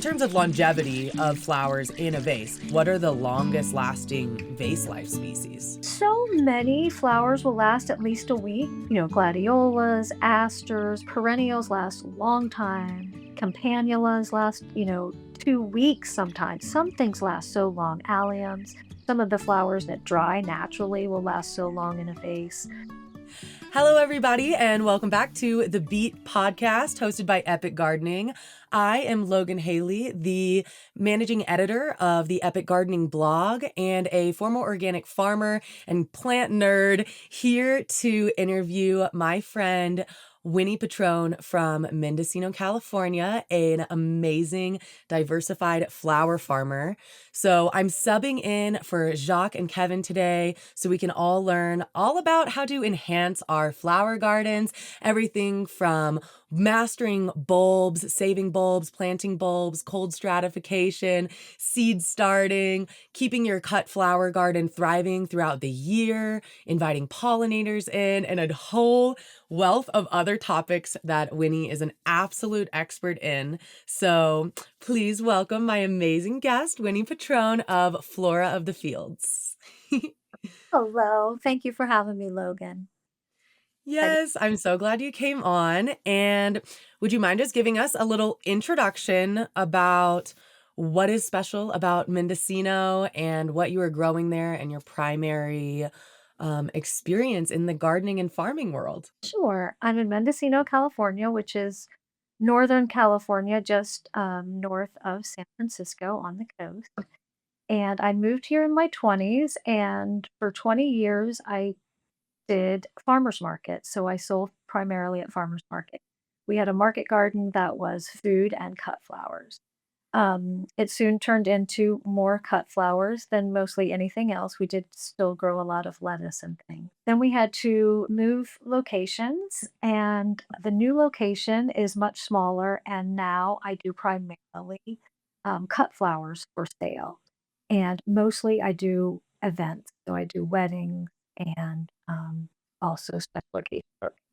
terms of longevity of flowers in a vase, what are the longest lasting vase life species? So many flowers will last at least a week. Gladiolas, asters, perennials last a long time. Campanulas last, 2 weeks sometimes. Some things last so long. Alliums, some of the flowers that dry naturally will last so long in a vase. Hello, everybody, and welcome back to the Beet Podcast, hosted by Epic Gardening. I am Logan Haley, the managing editor of the Epic Gardening blog and a former organic farmer and plant nerd, here to interview my friend Winnie Pitrone from Mendocino, California, an amazing diversified flower farmer. So I'm subbing in for Jacques and Kevin today so we can all learn all about how to enhance our flower gardens, everything from mastering bulbs, saving bulbs, planting bulbs, cold stratification, seed starting, keeping your cut flower garden thriving throughout the year, inviting pollinators in, and a whole wealth of other topics that Winnie is an absolute expert in. So please welcome my amazing guest, Winnie Pitrone of Flora of the Fields. Hello. Thank you for having me, Logan. Yes, I'm so glad you came on. And would you mind just giving us a little introduction about what is special about Mendocino and what you are growing there and your primary experience in the gardening and farming world? Sure. I'm in Mendocino, California, which is Northern California, just north of San Francisco on the coast. And I moved here in my 20s, and for 20 years, I did farmers market. So I sold primarily at farmers market. We had a market garden that was food and cut flowers. It soon turned into more cut flowers than mostly anything else. We did still grow a lot of lettuce and things. Then we had to move locations, and the new location is much smaller. And now I do primarily cut flowers for sale. And mostly I do events. So I do weddings and also special occasions.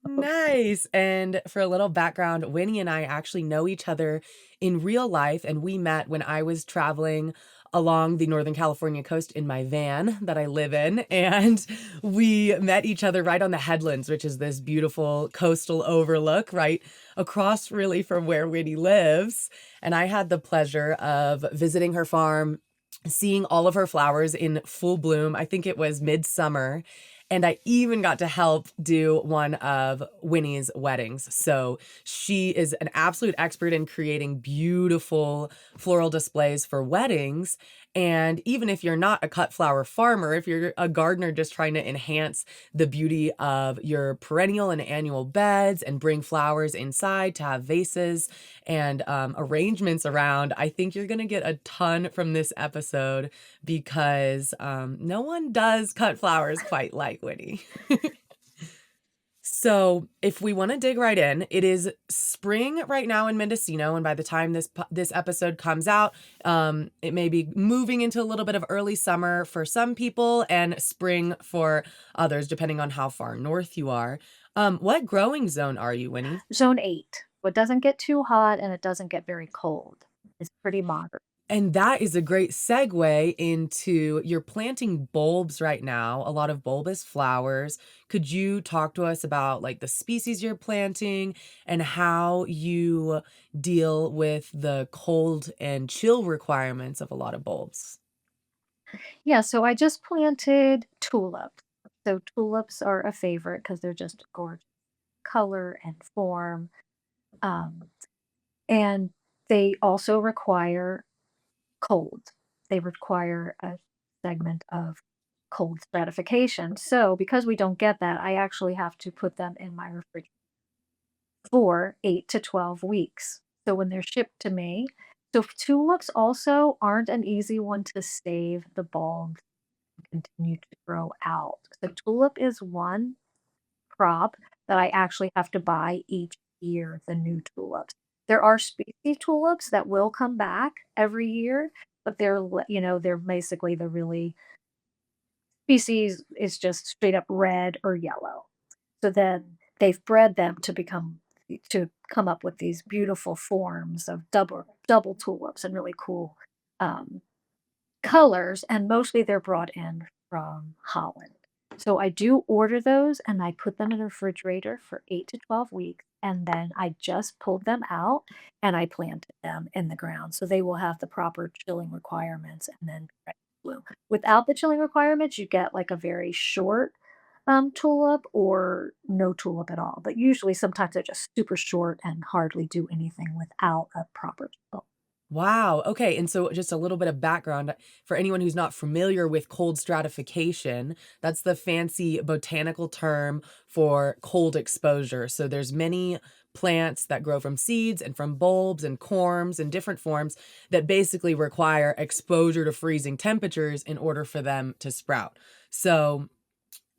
Nice. And for a little background, Winnie and I actually know each other in real life, and we met when I was traveling along the Northern California coast in my van that I live in. And we met each other right on the Headlands, which is this beautiful coastal overlook right across really from where Winnie lives. And I had the pleasure of visiting her farm, seeing all of her flowers in full bloom. I think it was midsummer. And I even got to help do one of Winnie's weddings. So she is an absolute expert in creating beautiful floral displays for weddings. And even if you're not a cut flower farmer, if you're a gardener just trying to enhance the beauty of your perennial and annual beds and bring flowers inside to have vases and arrangements around, I think you're going to get a ton from this episode because no one does cut flowers quite like Winnie. So if we want to dig right in, it is spring right now in Mendocino, and by the time this episode comes out, it may be moving into a little bit of early summer for some people and spring for others, depending on how far north you are. What growing zone are you, Winnie? Zone 8. It doesn't get too hot and it doesn't get very cold. It's pretty moderate. And that is a great segue into you're planting bulbs right now, a lot of bulbous flowers. Could you talk to us about like the species you're planting and how you deal with the cold and chill requirements of a lot of bulbs? Yeah, so I just planted tulips. So tulips are a favorite because they're just gorgeous color and form. Um, and they also require cold. They require a segment of cold stratification. So because we don't get that, I actually have to put them in my refrigerator for 8 to 12 weeks. So when they're shipped to me, so tulips also aren't an easy one to save the bulbs and continue to grow out. The tulip is one crop that I actually have to buy each year, the new tulips. There are species tulips that will come back every year, but they're basically the really species is just straight up red or yellow. So then they've bred them to become to come up with these beautiful forms of double tulips and really cool um, colors, and mostly they're brought in from Holland. So I do order those and I put them in the refrigerator for 8 to 12 weeks, and then I just pulled them out and I planted them in the ground. So they will have the proper chilling requirements and then be ready to bloom. Without the chilling requirements, you get like a very short tulip or no tulip at all. But usually sometimes they're just super short and hardly do anything without a proper chill. Wow. Okay. And so, just a little bit of background for anyone who's not familiar with cold stratification, that's the fancy botanical term for cold exposure. So, there's many plants that grow from seeds and from bulbs and corms and different forms that basically require exposure to freezing temperatures in order for them to sprout. So,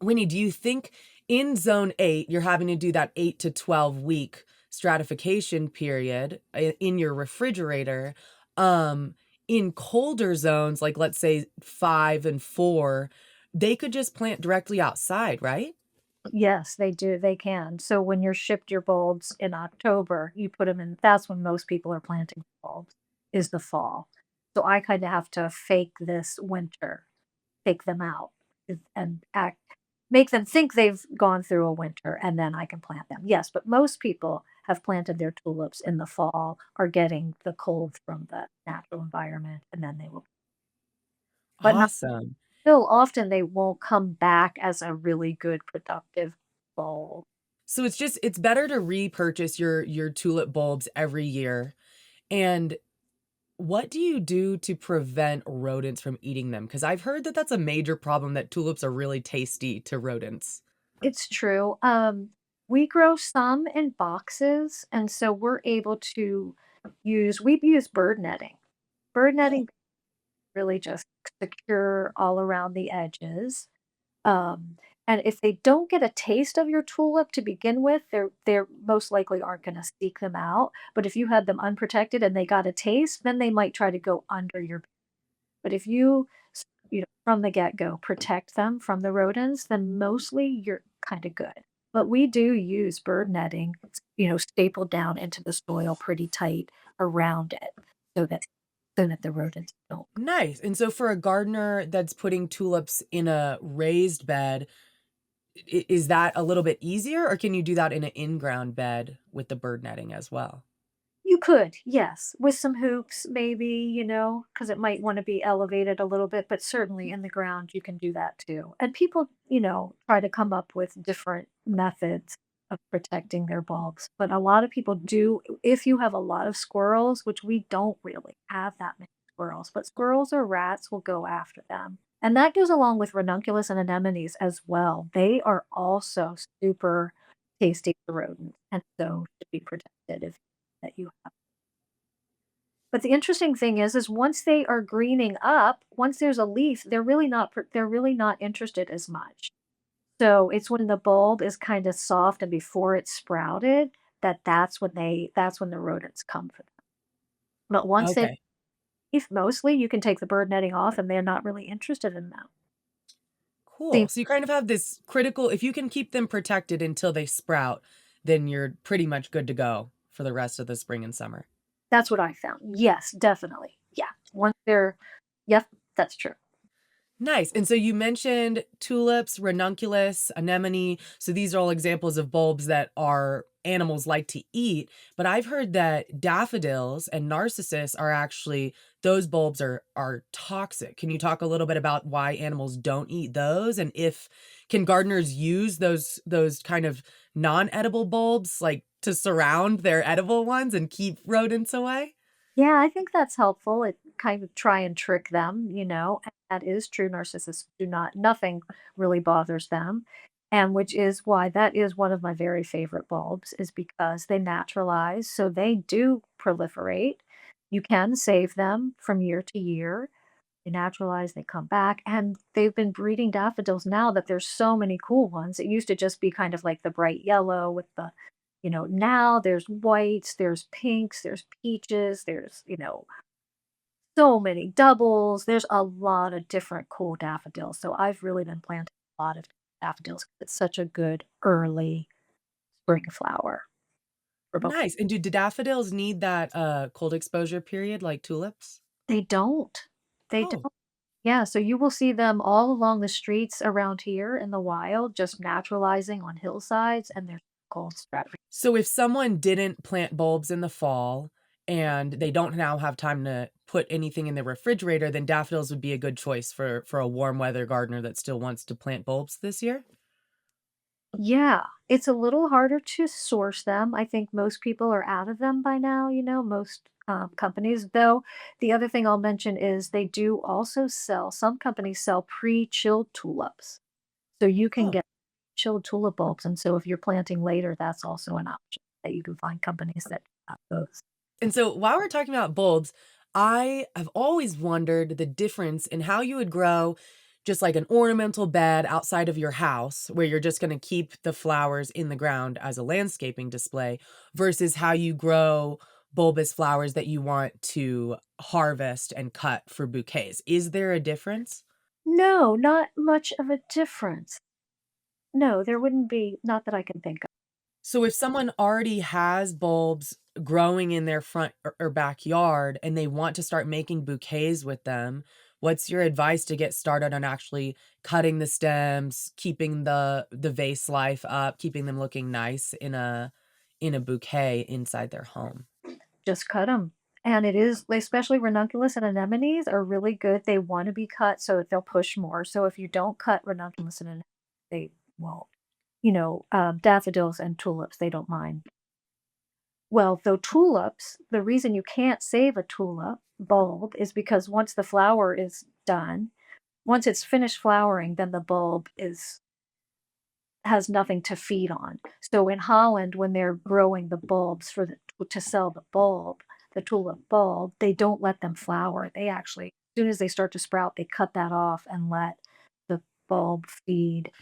Winnie, do you think in zone 8, you're having to do that 8 to 12 week stratification period in your refrigerator? Um, in colder zones, like let's say 5 and 4, they could just plant directly outside, right? Yes, they do, they can. So when you're shipped your bulbs in October, you put them in, that's when most people are planting bulbs, is the fall. So I kinda have to fake this winter, fake them out, and act make them think they've gone through a winter, and then I can plant them. Yes, but most people have planted their tulips in the fall, are getting the cold from the natural environment, and then they will, but not Awesome. still often they won't come back as a really good productive bulb. So it's better to repurchase your tulip bulbs every year. And what do you do to prevent rodents from eating them? Because I've heard that that's a major problem, that tulips are really tasty to rodents. It's true. We grow some in boxes, and so we're able to we use bird netting. Bird Oh, netting really just secure all around the edges. Um, and if they don't get a taste of your tulip to begin with, they're most likely aren't going to seek them out. But if you had them unprotected and they got a taste, then they might try to go under your. But if you, from the get-go, protect them from the rodents, then mostly you're kinda good. But we do use bird netting, stapled down into the soil pretty tight around it so that the rodents don't. nice. And so for a gardener that's putting tulips in a raised bed, is that a little bit easier, or can you do that in an in-ground bed with the bird netting as well? You could, yes, with some hoops maybe, because it might wanna be elevated a little bit, but certainly in the ground, you can do that too. And people, try to come up with different methods of protecting their bulbs, but a lot of people do if you have a lot of squirrels, which we don't really have that many squirrels, but squirrels or rats will go after them. And that goes along with ranunculus and anemones as well. They are also super tasty for rodents, and so should be protected if that you have. But the interesting thing is once they are greening up, once there's a leaf, they're really not interested as much. So it's when the bulb is kind of soft and before it's sprouted that's when the rodents come for them. But once they Okay, leaf, mostly you can take the bird netting off and they're not really interested in them. cool. See, So you kind of have this critical, if you can keep them protected until they sprout, then you're pretty much good to go for the rest of the spring and summer. that's what I found. Yes, definitely. Yeah. Once they're Yep, that's true. Nice. And so you mentioned tulips, ranunculus, anemone. So these are all examples of bulbs that our animals like to eat. But I've heard that daffodils and narcissus are actually, those bulbs are toxic. Can you talk a little bit about why animals don't eat those, and if can gardeners use those kind of non-edible bulbs like to surround their edible ones and keep rodents away? Yeah, I think that's helpful. It kind of try and trick them, and that is true. Narcissists do not, nothing really bothers them. And which is why that is one of my very favorite bulbs, is because they naturalize. So they do proliferate. You can save them from year to year. They naturalize, they come back, and they've been breeding daffodils now that there's so many cool ones. It used to just be kind of like the bright yellow with the, now there's whites, there's pinks, there's peaches, there's, so many doubles. There's a lot of different cool daffodils. So I've really been planting a lot of daffodils 'cause it's such a good early spring flower. for both. Nice. And do daffodils need that, cold exposure period like tulips? They don't. They Oh. don't. Yeah, so you will see them all along the streets around here in the wild, just naturalizing on hillsides, and they're cold strategy. So if someone didn't plant bulbs in the fall and they don't now have time to put anything in the refrigerator, then daffodils would be a good choice for a warm weather gardener that still wants to plant bulbs this year? Yeah, it's a little harder to source them. I think most people are out of them by now, most companies. Though, the other thing I'll mention is they do also sell, some companies sell pre-chilled tulips. So you can Oh. get chilled tulip bulbs. And so if you're planting later, that's also an option that you can find companies that have those. And so while we're talking about bulbs, I have always wondered the difference in how you would grow just like an ornamental bed outside of your house where you're just going to keep the flowers in the ground as a landscaping display versus how you grow bulbous flowers that you want to harvest and cut for bouquets. Is there a difference? No, not much of a difference. No, there wouldn't be, not that I can think of. So if someone already has bulbs growing in their front or backyard and they want to start making bouquets with them, what's your advice to get started on actually cutting the stems, keeping the vase life up, keeping them looking nice in a bouquet inside their home? Just cut them. And it is, especially ranunculus and anemones are really good. They want to be cut so that they'll push more. So if you don't cut ranunculus and anemones, they won't. Daffodils and tulips, they don't mind. Well, though tulips, the reason you can't save a tulip bulb is because once the flower is done, once it's finished flowering, then the bulb is has nothing to feed on. So in Holland, when they're growing the bulbs to sell the bulb, the tulip bulb, they don't let them flower. They actually, as soon as they start to sprout, they cut that off and let the bulb feed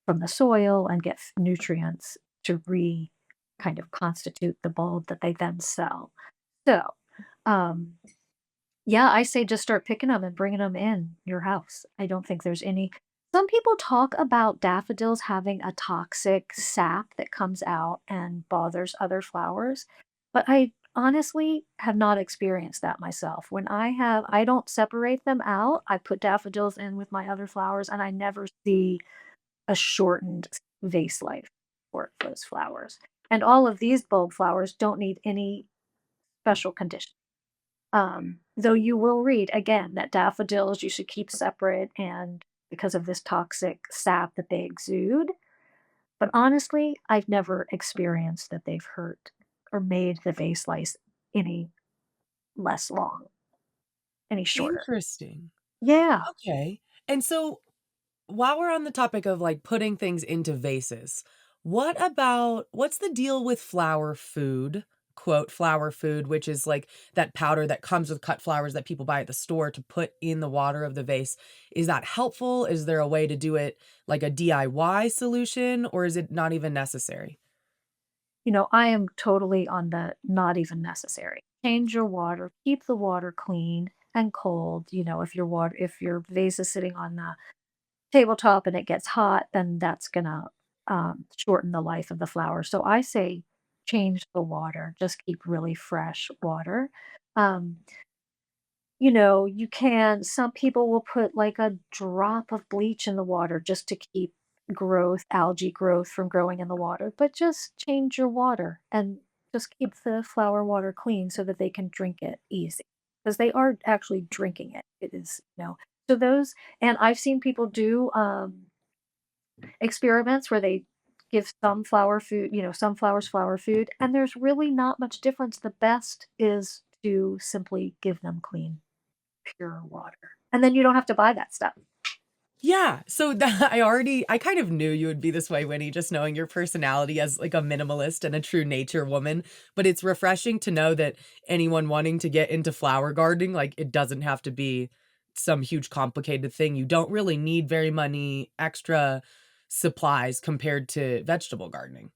from the soil and get nutrients to kind of constitute the bulb that they then sell. So, um, yeah, I say just start picking them and bringing them in your house. I don't think there's any. Some people talk about daffodils having a toxic sap that comes out and bothers other flowers, but I honestly have not experienced that myself. I don't separate them out. I put daffodils in with my other flowers and I never see a shortened vase life for those flowers. And all of these bulb flowers don't need any special condition. Though you will read again that daffodils you should keep separate and because of this toxic sap that they exude. But honestly, I've never experienced that they've hurt or made the vase lice any less long, any shorter. Interesting. Yeah. Okay. And so while we're on the topic of, like, putting things into vases, what's the deal with flower food, quote, "flower food," which is, like, that powder that comes with cut flowers that people buy at the store to put in the water of the vase. Is that helpful? Is there a way to do it like a DIY solution, or is it not even necessary? I am totally on the not even necessary. Change your water, keep the water clean and cold. If your vase is sitting on the tabletop and it gets hot, then that's gonna shorten the life of the flower. So I say change the water. Just keep really fresh water. Um, some people will put like a drop of bleach in the water just to keep algae growth from growing in the water, but just change your water and just keep the flower water clean so that they can drink it easy because they are actually drinking it. It is, so those, and I've seen people do experiments where they give some flower food, some flowers flower food, and there's really not much difference. The best is to simply give them clean pure water. And then you don't have to buy that stuff. Yeah, so that I kind of knew you would be this way, Winnie, just knowing your personality as, like, a minimalist and a true nature woman, but it's refreshing to know that anyone wanting to get into flower gardening, like, it doesn't have to be some huge complicated thing. You don't really need very many extra supplies compared to vegetable gardening.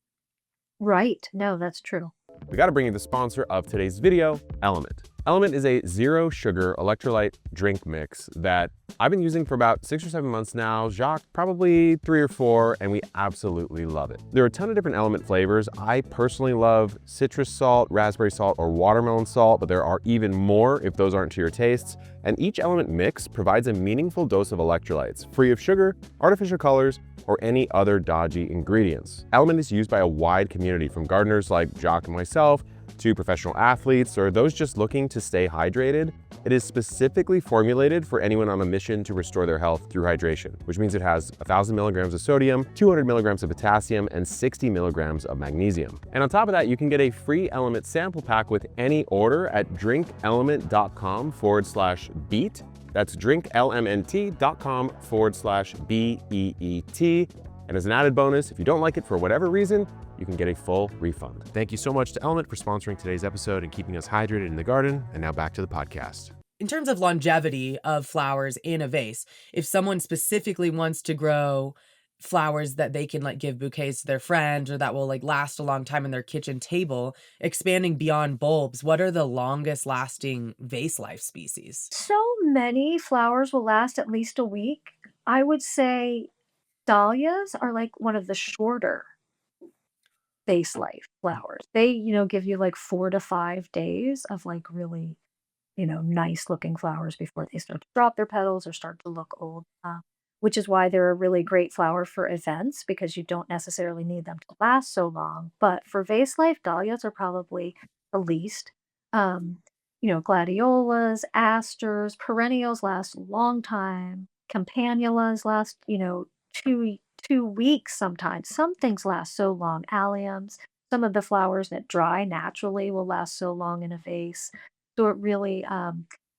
Right. No, that's true. We got to bring you the sponsor of today's video, Element. Element is a zero sugar electrolyte drink mix that I've been using for about 6 or 7 months now. Jacques, probably 3 or 4, and we absolutely love it. There are a ton of different Element flavors. I personally love citrus salt, raspberry salt, or watermelon salt, but there are even more if those aren't to your tastes. And each Element mix provides a meaningful dose of electrolytes, free of sugar, artificial colors, or any other dodgy ingredients. Element is used by a wide community, from gardeners like Jacques and myself to professional athletes or those just looking to stay hydrated. It is specifically formulated for anyone on a mission to restore their health through hydration, which means it has 1,000 milligrams of sodium, 200 milligrams of potassium, and 60 milligrams of magnesium. And on top of that, you can get a free Element sample pack with any order at drinkelement.com/beet. That's drinklmnt.com/BEET. And as an added bonus, if you don't like it for whatever reason, you can get a full refund. Thank you so much to Element for sponsoring today's episode and keeping us hydrated in the garden. And now back to the podcast. In terms of longevity of flowers in a vase, if someone specifically wants to grow flowers that they can like give bouquets to their friends or that will like last a long time in their kitchen table, expanding beyond bulbs, what are the longest lasting vase life species? So many flowers will last at least a week. I would say dahlias are like one of the shorter vase life flowers. They, give you like 4 to 5 days of like really, nice looking flowers before they start to drop their petals or start to look old. Which is why they're a really great flower for events because you don't necessarily need them to last so long. But for vase life, dahlias are probably the least. Um, gladiolas, asters, perennials last a long time. Campanulas last, 2 weeks sometimes. Some things last so long. Alliums, some of the flowers that dry naturally will last so long in a vase. So it really,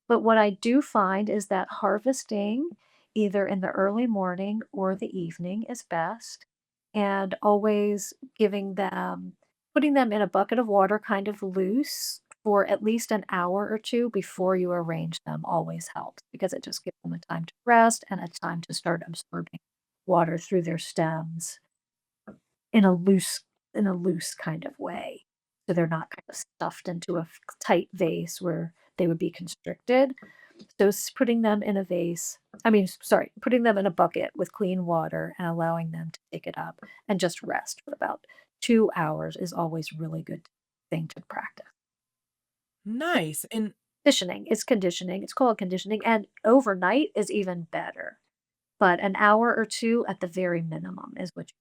but what I do find is that harvesting either in the early morning or the evening is best, and always putting them in a bucket of water kind of loose for at least an hour or two before you arrange them always helps because it just gives them a time to rest and a time to start absorbing water through their stems in a loose kind of way. So they're not kind of stuffed into a tight vase where they would be constricted. So putting them in a vase, sorry, putting them in a bucket with clean water and allowing them to take it up and just rest for about 2 hours is always really good thing to practice. Nice. And Conditioning. It's conditioning. It's called conditioning. And overnight is even better. But an hour or two at the very minimum is what you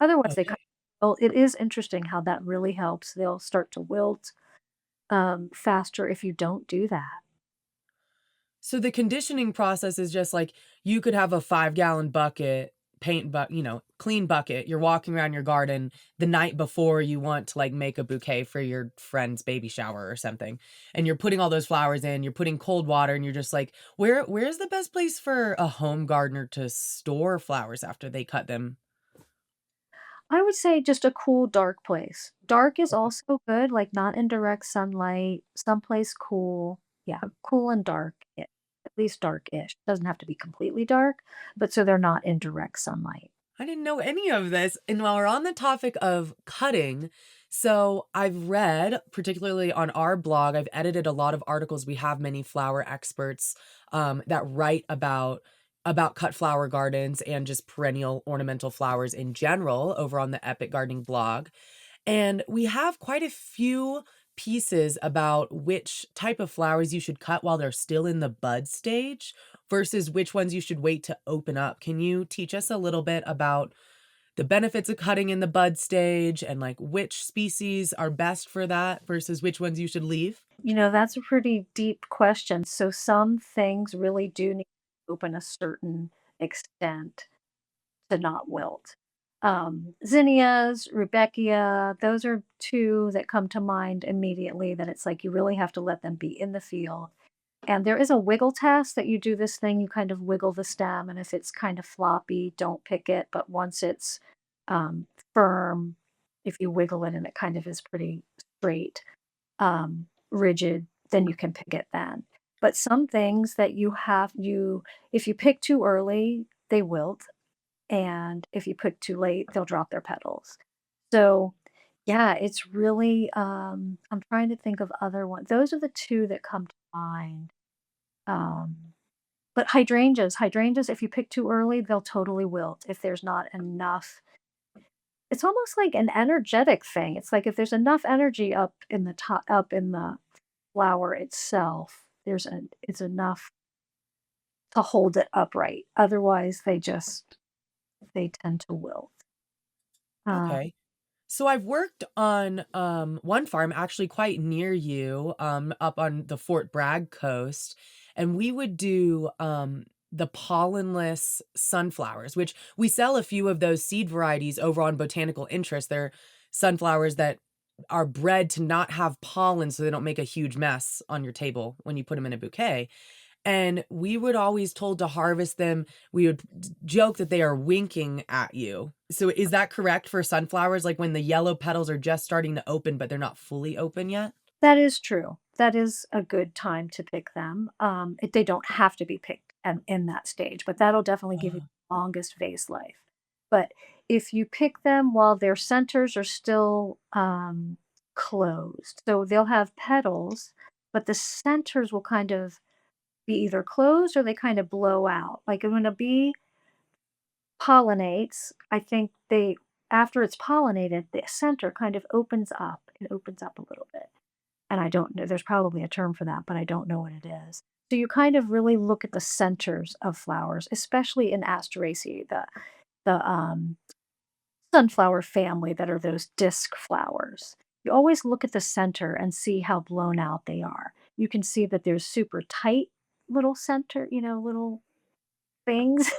otherwise they kind okay. of, well, it is interesting how that really helps. They'll start to wilt faster if you don't do that. So the conditioning process is just like you could have a 5-gallon bucket, clean bucket. You're walking around your garden the night before you want to like make a bouquet for your friend's baby shower or something. And you're putting all those flowers in, you're putting cold water and you're just like, where's the best place for a home gardener to store flowers after they cut them? I would say just a cool, dark place. Dark is also good, like not in direct sunlight, someplace cool. Yeah, cool and dark, at least dark-ish. Doesn't have to be completely dark, but so they're not in direct sunlight. I didn't know any of this. And while we're on the topic of cutting, so I've read, particularly on our blog, I've edited a lot of articles. We have many flower experts that write about cut flower gardens and just perennial ornamental flowers in general over on the Epic Gardening blog. And we have quite a few pieces about which type of flowers you should cut while they're still in the bud stage versus which ones you should wait to open up. Can you teach us a little bit about the benefits of cutting in the bud stage and like which species are best for that versus which ones you should leave? That's a pretty deep question. So some things really do need to open a certain extent to not wilt. Zinnias, Rudbeckia, those are two that come to mind immediately that it's like you really have to let them be in the field. And there is a wiggle test that you do this thing, you kind of wiggle the stem, and if it's kind of floppy, don't pick it. But once it's firm, if you wiggle it and it kind of is pretty straight, rigid, then you can pick it then. But some things that if you pick too early, they wilt, and if you pick too late, they'll drop their petals. So Yeah, it's really, I'm trying to think of other ones. Those are the 2 that come to mind. Um, but hydrangeas, if you pick too early, they'll totally wilt if there's not enough. It's almost like an energetic thing. It's like if there's enough energy up in the flower itself, it's enough to hold it upright. Otherwise, they tend to wilt. Uh, Okay. So I've worked on one farm actually quite near you, up on the Fort Bragg coast, and we would do the pollenless sunflowers, which we sell a few of those seed varieties over on Botanical Interest. They're sunflowers that are bred to not have pollen so they don't make a huge mess on your table when you put them in a bouquet. And we would always told to harvest them. We would joke that they are winking at you. So is that correct for sunflowers? Like when the yellow petals are just starting to open, but they're not fully open yet? that is true. That is a good time to pick them. They don't have to be picked in that stage, but that'll definitely give you Oh, the longest vase life. But if you pick them while their centers are still closed, so they'll have petals, but the centers will kind of be either closed or they kind of blow out. Like when a bee pollinates, I think they after it's pollinated, the center kind of opens up. It opens up a little bit. And I don't know, there's probably a term for that, but I don't know what it is. So you kind of really look at the centers of flowers, especially in Asteraceae, the sunflower family that are those disc flowers. You always look at the center and see how blown out they are. You can see that there's super tight little center, little things,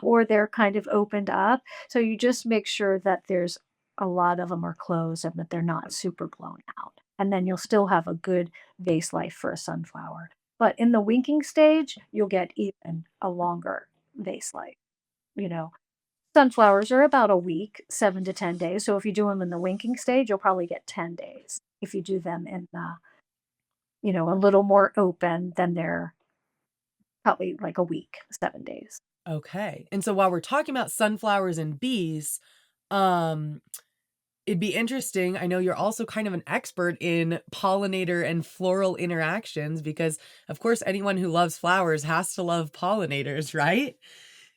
or they're kind of opened up. So you just make sure that there's a lot of them are closed and that they're not super blown out. And then you'll still have a good vase life for a sunflower. But in the winking stage, you'll get even a longer vase life. You know, sunflowers are about a week, 7 to 10 days. So if you do them in the winking stage, you'll probably get 10 days. If you do them in a little more open, then they're probably like a week, 7 days. okay. And so while we're talking about sunflowers and bees, um, it'd be interesting. I know you're also kind of an expert in pollinator and floral interactions because, of course, anyone who loves flowers has to love pollinators, right?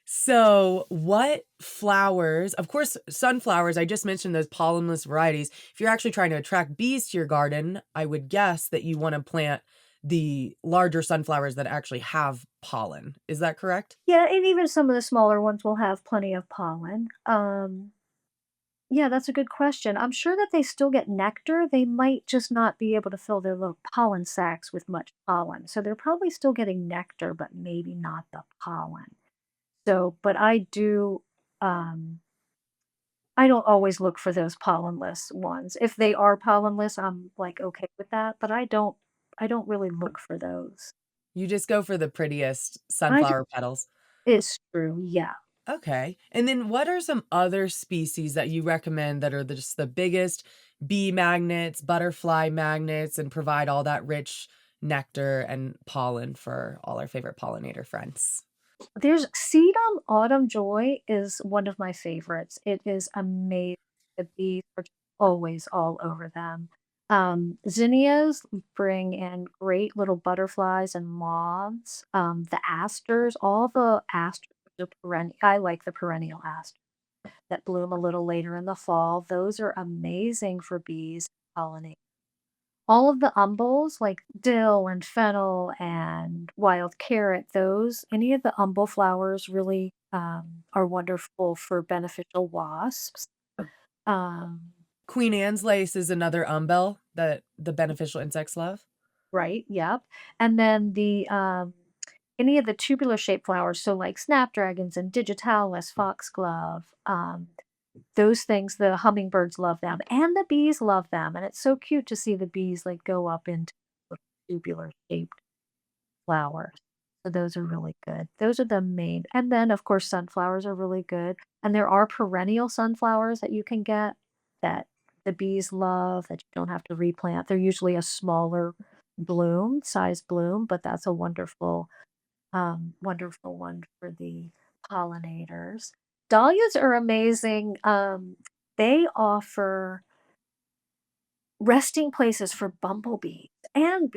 So, what flowers, of course, sunflowers, I just mentioned those pollenless varieties. If you're actually trying to attract bees to your garden, I would guess that you want to plant the larger sunflowers that actually have pollen. Is that correct? Yeah, and even some of the smaller ones will have plenty of pollen. Yeah, that's a good question. I'm sure that they still get nectar. They might just not be able to fill their little pollen sacs with much pollen. So they're probably still getting nectar, but maybe not the pollen. So, but um, I don't always look for those pollenless ones. If they are pollenless, I'm like okay with that, but I don't really look for those. You just go for the prettiest I just, sunflower petals. it's true. Yeah. Okay. And then what are some other species that you recommend that are just the biggest bee magnets, butterfly magnets, and provide all that rich nectar and pollen for all our favorite pollinator friends? There's Sedum Autumn Joy is one of my favorites. It is amazing. The bees are just always all over them. Zinnias bring in great little butterflies and moths. The asters, all the asters, the perennial. I like the perennial asters that bloom a little later in the fall. Those are amazing for bees pollinate. All of the umbels, like dill and fennel and wild carrot, any of the umbel flowers really are wonderful for beneficial wasps. Um, Queen Anne's lace is another umbel that the beneficial insects love. right, yep. And then any of the tubular shaped flowers, so like snapdragons and digitalis, foxglove, those things, the hummingbirds love them, and the bees love them. And it's so cute to see the bees like go up into tubular shaped flowers. So those are really good. Those are the main, and then, of course, sunflowers are really good, and there are perennial sunflowers that you can get that the bees love that you don't have to replant. They're usually a smaller size bloom, but that's a wonderful one for the pollinators. Dahlias are amazing. They offer resting places for bumblebees and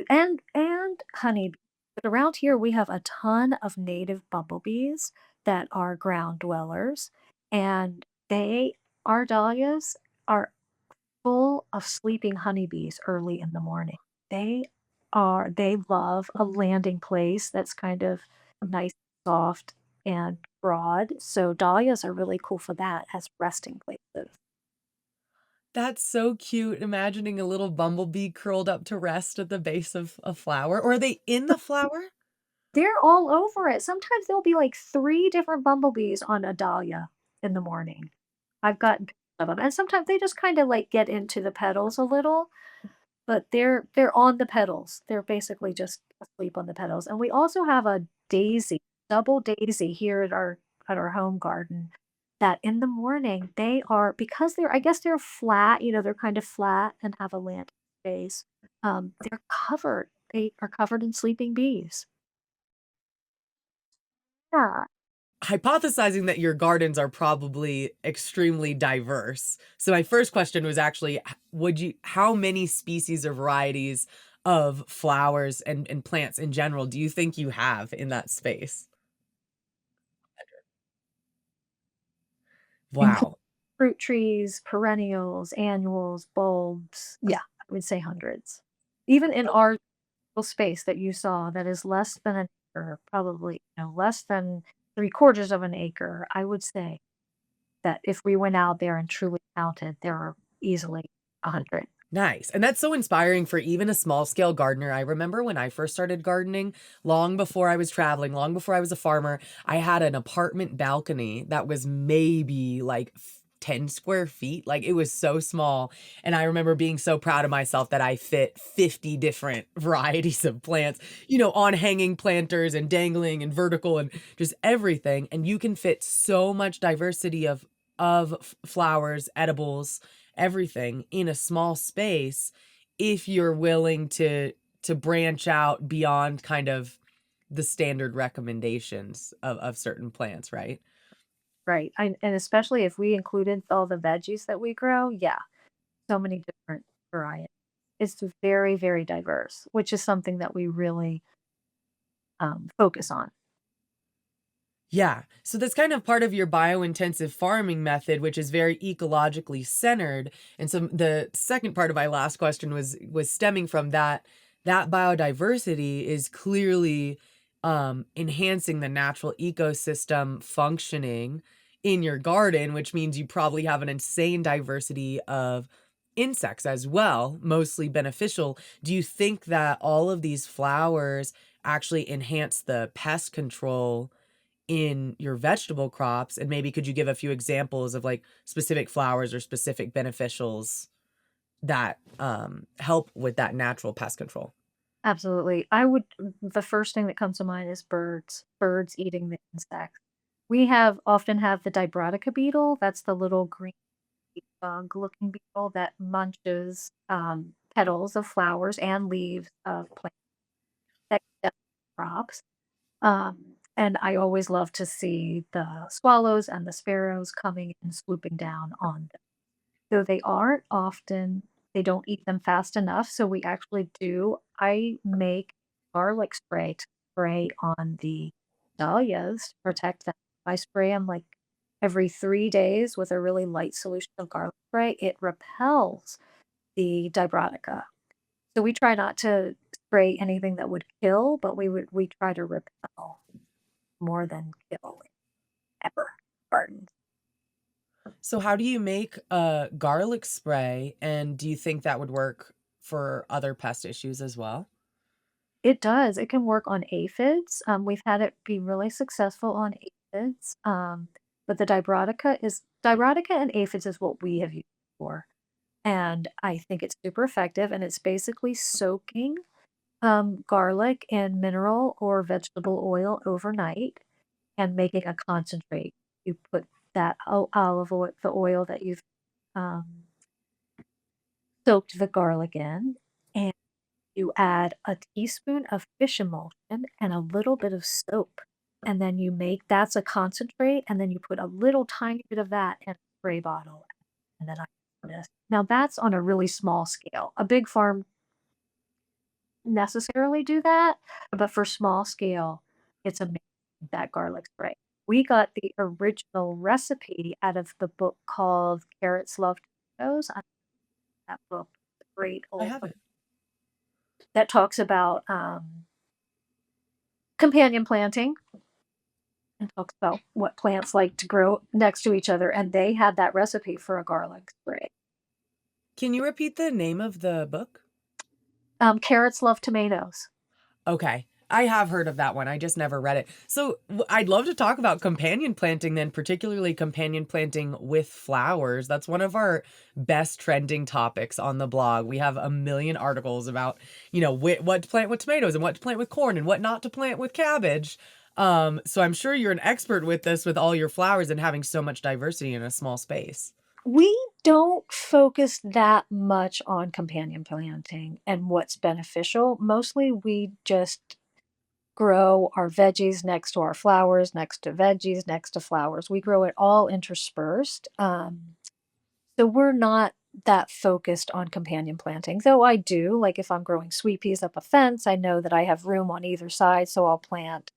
honeybees. But around here, we have a ton of native bumblebees that are ground dwellers, and our dahlias are full of sleeping honeybees early in the morning. They love a landing place that's kind of nice, soft, and broad. So dahlias are really cool for that as resting places. That's so cute, imagining a little bumblebee curled up to rest at the base of a flower, or are they in the flower? They're all over it. Sometimes there'll be like 3 different bumblebees on a dahlia in the morning. I've gotten pictures of 'em, and sometimes they just kinda, like, get into the petals a little, but they're on the petals. They're basically just asleep on the petals, and we also have a daisy, double daisy here at our home garden that in the morning, they are because they're I guess they're flat, they're kind of flat and have a land base, they are covered in sleeping bees. Yeah. Hypothesizing that your gardens are probably extremely diverse. So my first question was actually, would you how many species or varieties of flowers and plants in general do you think you have in that space? Include Wow. fruit trees, perennials, annuals, bulbs. Yeah, I would say hundreds. Even in our little space that you saw that is less than an acre, probably, less than 3/4 of an acre, I would say that if we went out there and truly counted, there are easily 100. Nice. And that's so inspiring for even a small scale gardener. I remember when I first started gardening, long before I was traveling, long before I was a farmer, I had an apartment balcony that was maybe like 10 square feet. Like it was so small. And I remember being so proud of myself that I fit 50 different varieties of plants, on hanging planters and dangling and vertical and just everything. And you can fit so much diversity of flowers, edibles, everything in a small space if you're willing to branch out beyond kind of the standard recommendations of certain plants, right? Right. And especially if we included all the veggies that we grow, yeah, so many different varieties. It's very, very diverse, which is something that we really focus on. Yeah. So that's kind of part of your bio-intensive farming method, which is very ecologically centered. And so the second part of my last question was stemming from that biodiversity is clearly enhancing the natural ecosystem functioning in your garden, which means you probably have an insane diversity of insects as well, mostly beneficial. Do you think that all of these flowers actually enhance the pest control in your vegetable crops? And maybe could you give a few examples of like specific flowers or specific beneficials that help with that natural pest control? Absolutely. The first thing that comes to mind is birds eating the insects. We often have the Dibrotica beetle. That's the little green bug looking beetle that munches petals of flowers and leaves of plants that get crops. And I always love to see the swallows and the sparrows coming and swooping down on them. Though they don't eat them fast enough. So I make garlic spray to spray on the dahlias to protect them. I spray them like every 3 days with a really light solution of garlic spray. It repels the Dibrotica. So we try not to spray anything that would kill, but we try to repel more than kill ever gardens. So how do you make a garlic spray, and do you think that would work for other pest issues as well? It does. It can work on aphids. We've had it be really successful on aphids. But the Dibrotica and aphids is what we have used for. And I think it's super effective. And it's basically soaking garlic in mineral or vegetable oil overnight and making a concentrate. You put that olive oil, the oil that you've um, soaked the garlic in, and you add a teaspoon of fish emulsion and a little bit of soap. And then that's a concentrate, and then you put a little tiny bit of that in a spray bottle. And then I do this Now that's on a really small scale. A big farm necessarily do that, but for small scale, it's amazing, that garlic spray. We got the original recipe out of the book called Carrots Love Tomatoes. I that book, great I old have book it. that talks about companion planting and talks about what plants like to grow next to each other. And they had that recipe for a garlic spray. Can you repeat the name of the book? Carrots Love Tomatoes. Okay. I have heard of that one. I just never read it. So I'd love to talk about companion planting then, particularly companion planting with flowers. That's one of our best trending topics on the blog. We have a million articles about, what to plant with tomatoes and what to plant with corn and what not to plant with cabbage. So I'm sure you're an expert with this with all your flowers and having so much diversity in a small space. We don't focus that much on companion planting and what's beneficial. Mostly we just grow our veggies next to our flowers, next to veggies, next to flowers. We grow it all interspersed. So we're not that focused on companion planting, though I do. Like if I'm growing sweet peas up a fence, I know that I have room on either side, so I'll plant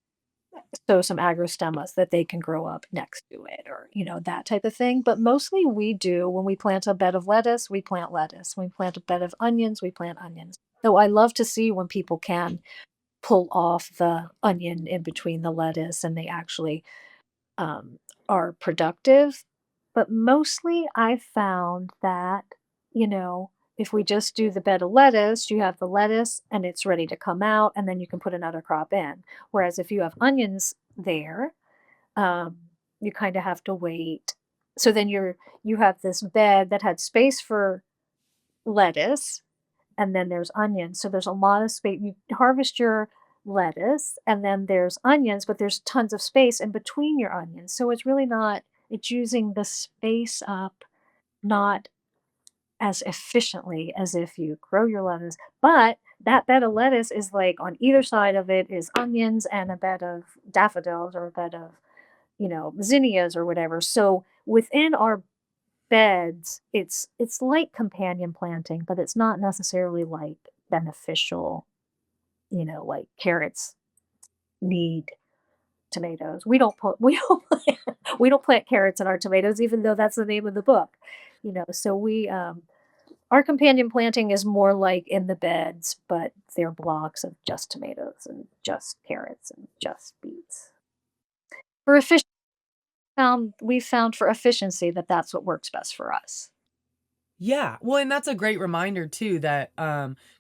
some agrostemas that they can grow up next to it, or that type of thing. But mostly we do, when we plant a bed of lettuce, we plant lettuce. When we plant a bed of onions, we plant onions. Though I love to see when people can pull off the onion in between the lettuce and they actually um, are productive. But mostly I found that, you know, if we just do the bed of lettuce, you have the lettuce and it's ready to come out, and then you can put another crop in. Whereas if you have onions there, um, you kind of have to wait. So then you have this bed that had space for lettuce, and then there's onions. So there's a lot of space. You harvest your lettuce, and then there's onions, but there's tons of space in between your onions. So it's really not, it's using the space up not as efficiently as if you grow your lettuce. But that bed of lettuce is like on either side of it is onions and a bed of daffodils or a bed of, zinnias or whatever. So within our beds, it's like companion planting, but it's not necessarily like beneficial, like carrots need tomatoes. We don't put we don't plant carrots in our tomatoes, even though that's the name of the book. So we our companion planting is more like in the beds, but they're blocks of just tomatoes and just carrots and just beets. For efficiency, we found for efficiency that that's what works best for us. Yeah. Well, and that's a great reminder too that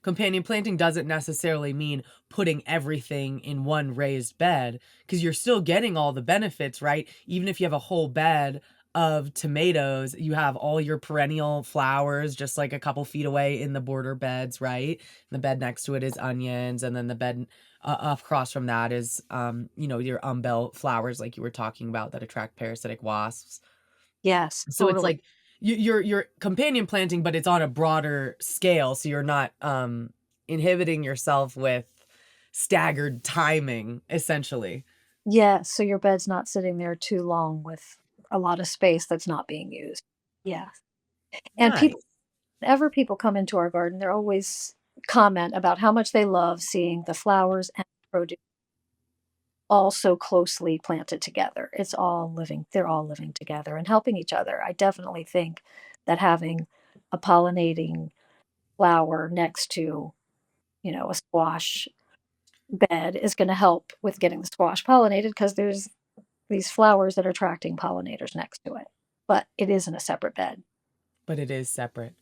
companion planting doesn't necessarily mean putting everything in one raised bed because you're still getting all the benefits, right? Even if you have a whole bed of tomatoes, you have all your perennial flowers just like a couple feet away in the border beds, right? The bed next to it is onions, and then the bed across from that is your umbel flowers like you were talking about that attract parasitic wasps. Yes, So it's totally. like you're companion planting, but it's on a broader scale, so you're not, inhibiting yourself with staggered timing, essentially. Yes, so your bed's not sitting there too long with a lot of space that's not being used. Yeah. And people Nice. whenever people come into our garden, they're always comment about how much they love seeing the flowers and produce all so closely planted together. They're all living together and helping each other. I definitely think that having a pollinating flower next to, a squash bed is going to help with getting the squash pollinated because there's these flowers that are attracting pollinators next to it. But it is in a separate bed. But it is separate.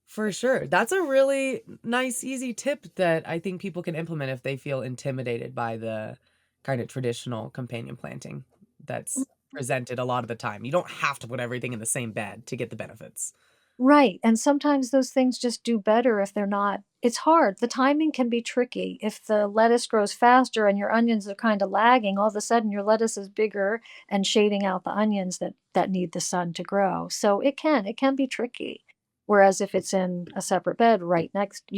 For sure. That's a really nice, easy tip that I think people can implement if they feel intimidated by the kind of traditional companion planting that's presented a lot of the time. You don't have to put everything in the same bed to get the benefits. Right, and sometimes those things just do better if they're not, it's hard, the timing can be tricky. If the lettuce grows faster and your onions are kinda lagging, all of a sudden your lettuce is bigger and shading out the onions that need the sun to grow. So it can be tricky. Whereas if it's in a separate bed right next,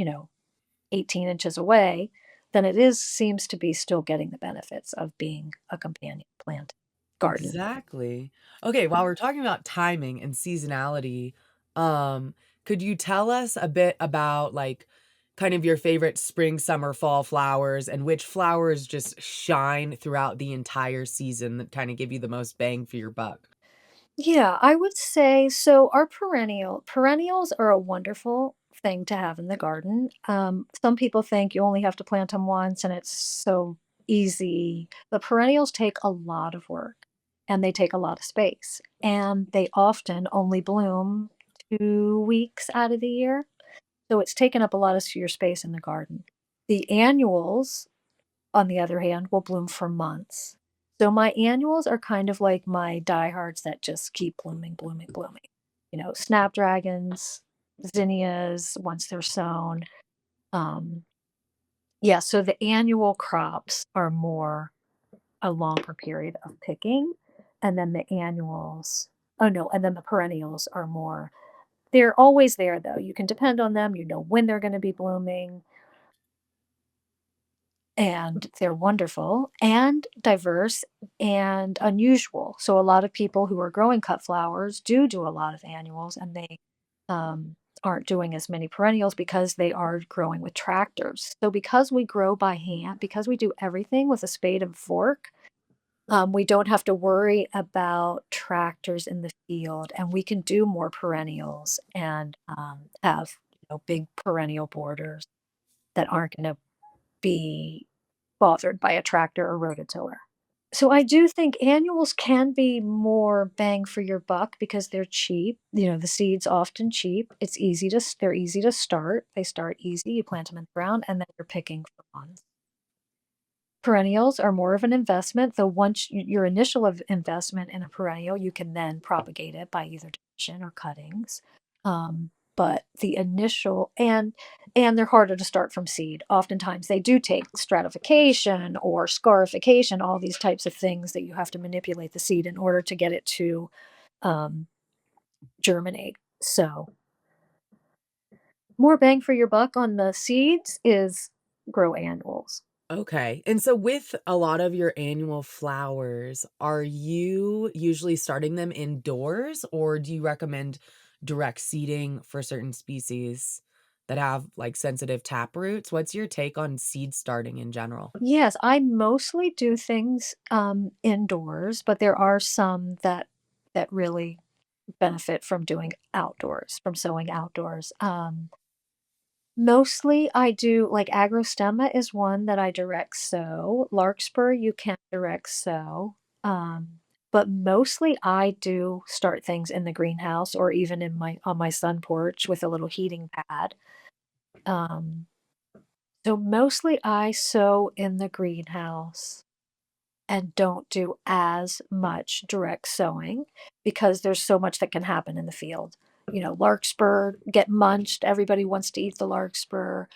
18 inches away, then it is seems to be still getting the benefits of being a companion plant garden. Exactly. Okay, while we're talking about timing and seasonality, um, Could you tell us a bit about, like, kind of your favorite spring, summer, fall flowers and which flowers just shine throughout the entire season that kinda give you the most bang for your buck? Yeah, I would say so our perennials are a wonderful thing to have in the garden. Some people think you only have to plant them once and it's so easy. But perennials take a lot of work and they take a lot of space. And they often only bloom 2 weeks out of the year. So it's taken up a lot of your space in the garden. The annuals on the other hand, will bloom for months. So my annuals are kind of like my diehards that just keep blooming, blooming, blooming. Snapdragons, zinnias, once they're sown. Um, yeah, so the annual crops are more a longer period of picking. And then the annuals, oh no, and then the perennials are more, they're always there though. You can depend on them, you know when they're going to be blooming. And they're wonderful and diverse and unusual. So a lot of people who are growing cut flowers do a lot of annuals, and they aren't doing as many perennials because they are growing with tractors. So because we grow by hand, because we do everything with a spade and fork, we don't have to worry about tractors in the field, and we can do more perennials and have big perennial borders that aren't going to be bothered by a tractor or rototiller. So I do think annuals can be more bang for your buck because they're cheap. The seed's often cheap. They're easy to start. They start easy. You plant them in the ground and then you're picking for months. Perennials are more of an investment, though once your initial investment in a perennial, you can then propagate it by either division or cuttings. But the initial and they're harder to start from seed. Oftentimes they do take stratification or scarification, all these types of things that you have to manipulate the seed in order to get it to um, germinate. So more bang for your buck on the seeds is grow annuals. Okay. And so with a lot of your annual flowers, are you usually starting them indoors or do you recommend direct seeding for certain species that have like sensitive tap roots? What's your take on seed starting in general? Yes, I mostly do things, indoors, but there are some that really benefit from doing outdoors, from sowing outdoors. Mostly I do like agrostemma is one that I direct sow. Larkspur you can direct sow. But mostly I do start things in the greenhouse or even in my on my sun porch with a little heating pad. Um, so mostly I sow in the greenhouse and don't do as much direct sowing because there's so much that can happen in the field. Larkspur get munched. Everybody wants to eat the larkspur.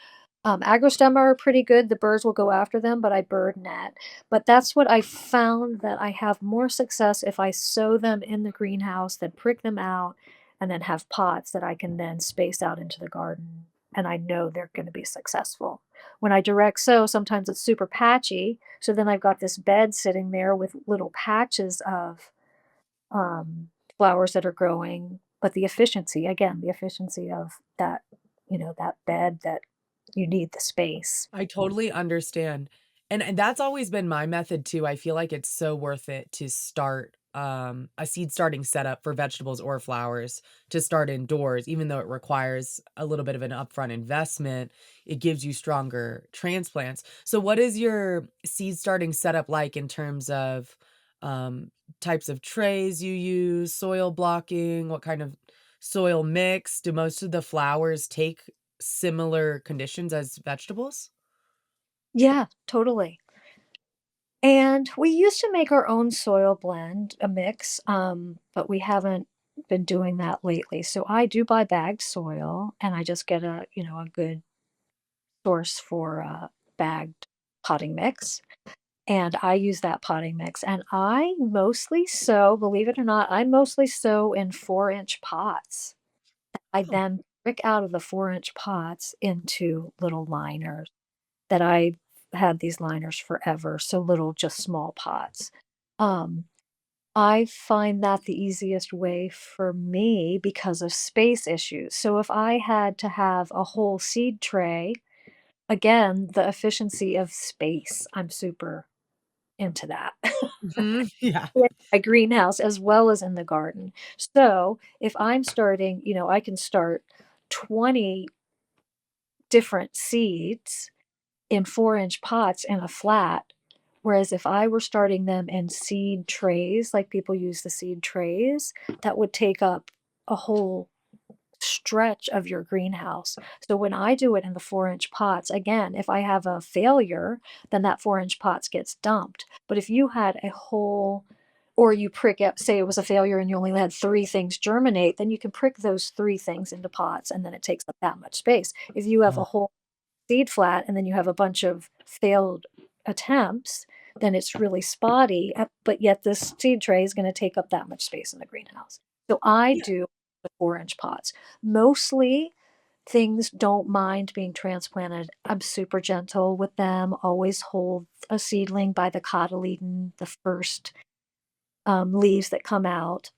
Agrostemma are pretty good. The birds will go after them, but I bird net. But that's what I found that I have more success if I sow them in the greenhouse, then prick them out, and then have pots that I can then space out into the garden. And I know they're going to be successful. When I direct sow, sometimes it's super patchy. So then I've got this bed sitting there with little patches of flowers that are growing. But the efficiency of that bed that you need the space. I totally understand. And that's always been my method too. I feel like it's so worth it to start a seed starting setup for vegetables or flowers to start indoors, even though it requires a little bit of an upfront investment, it gives you stronger transplants. So what is your seed starting setup like in terms of types of trays you use, soil blocking, what kind of soil mix? Do most of the flowers take similar conditions as vegetables? Yeah, totally. And we used to make our own soil blend, a mix, but we haven't been doing that lately. So I do buy bagged soil, and I just get a good source for bagged potting mix. And I use that potting mix. And I mostly sow, believe it or not, I mostly sow in 4-inch pots. I Oh, then brick out of the 4-inch pots into little liners that I had these liners forever. So little, just small pots. Um, I find that the easiest way for me because of space issues. So if I had to have a whole seed tray, again, the efficiency of space, I'm super into that. Mhm, yeah. In my greenhouse as well as in the garden. So if I'm starting, I can start 20 different seeds in 4-inch pots in a flat. Whereas if I were starting them in seed trays, like people use the seed trays, that would take up a whole stretch of your greenhouse. So when I do it in the 4-inch pots, again, if I have a failure, then that 4-inch pots gets dumped. But if you had a whole, or you prick up, say it was a failure and you only had 3 things germinate, then you can prick those 3 things into pots and then it takes up that much space. If you have a Oh, whole seed flat and then you have a bunch of failed attempts, then it's really spotty, but yet this seed tray is going to take up that much space in the greenhouse. So I yeah. do the 4-inch pots. Mostly things don't mind being transplanted. I'm super gentle with them, always hold a seedling by the cotyledon, the first leaves that come out.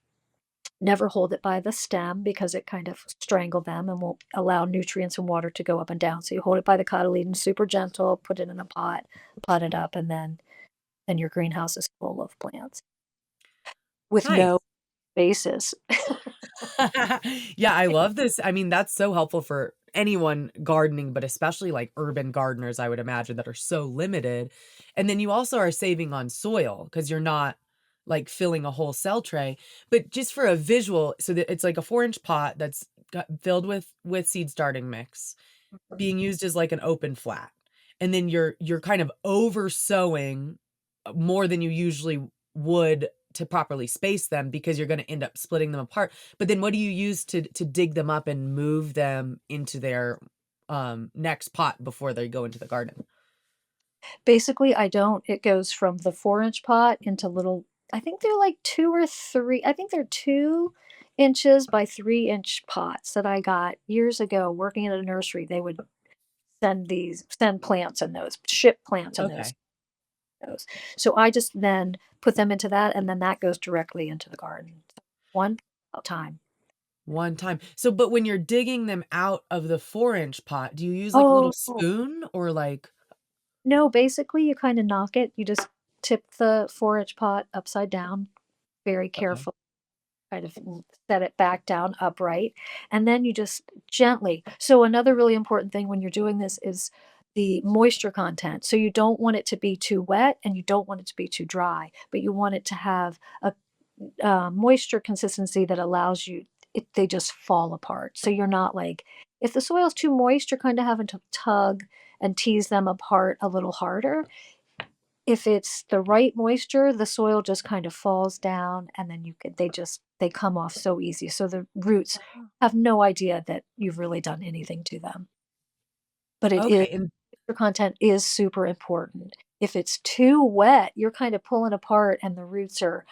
Never hold it by the stem because it kind of strangle them and won't allow nutrients and water to go up and down. So you hold it by the cotyledon, super gentle, put it in a pot, pot it up, and then your greenhouse is full of plants with no Nice. bases. Yeah, I love this. I mean, that's so helpful for anyone gardening, but especially like urban gardeners, I would imagine, that are so limited. And then you also are saving on soil because you're not like filling a whole cell tray. But just for a visual, so that it's like a 4-inch pot that's filled with seed starting mix being used as like an open flat. And then you're kind of over sowing more than you usually would to properly space them because you're gonna end up splitting them apart. But then what do you use to dig them up and move them into their, next pot before they go into the garden? Basically, I don't. It goes from the 4-inch pot into little, I think they're like 2 or 3, I think they're 2 inches by 3-inch pots that I got years ago working in a nursery. They would send plants in those, ship plants in Okay. those. So I just then put them into that, and then that goes directly into the garden. One at a time. One time. So, but when you're digging them out of the 4-inch pot, do you use like a little Oh, spoon or like no, basically you kinda knock it. You just tip the 4-inch pot upside down very okay. carefully, kind of set it back down upright, and then you just gently, so another really important thing when you're doing this is the moisture content. So you don't want it to be too wet and you don't want it to be too dry, but you want it to have a moisture consistency that allows you, they just fall apart. So you're not like, if the soil's too moist, you're kind of having to tug and tease them apart a little harder. If it's the right moisture, the soil just kind of falls down and then they come off so easy. So the roots Oh. have no idea that you've really done anything to them. But it is, Okay, and moisture content is super important. If it's too wet, you're kind of pulling apart and the roots are